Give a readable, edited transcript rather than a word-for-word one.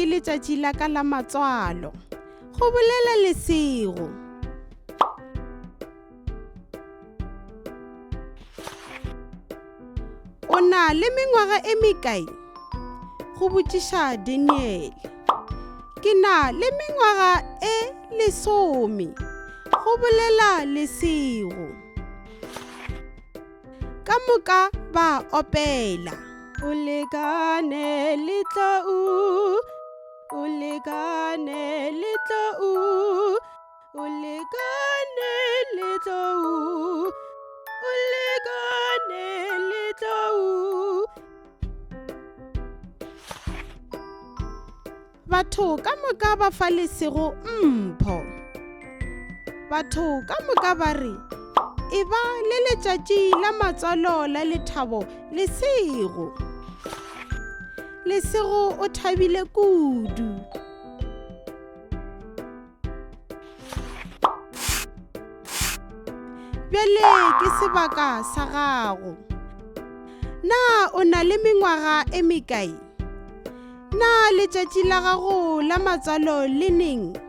ke letšatši la ka la matswalo. Go bolela lesego. O na le mengwaga e mekae? Go botšiša Daniel. Ke na le mengwaga e 10. Go bolela lesego. Ka moka ba opela. O lekane le tlau, o lekane le tlau, o lekane le tlau, o lekane le tlau. Batho ka moka ba fa lesego mpho. Batho ka moka ba re, e ba le letšatši la matswalo la lethabo lesego. Lesego o thabile kudu. Bjale ke sebaka sa gago. Na o na le mengwaga e mekae? Na letšatši la gago la matswalo le neng?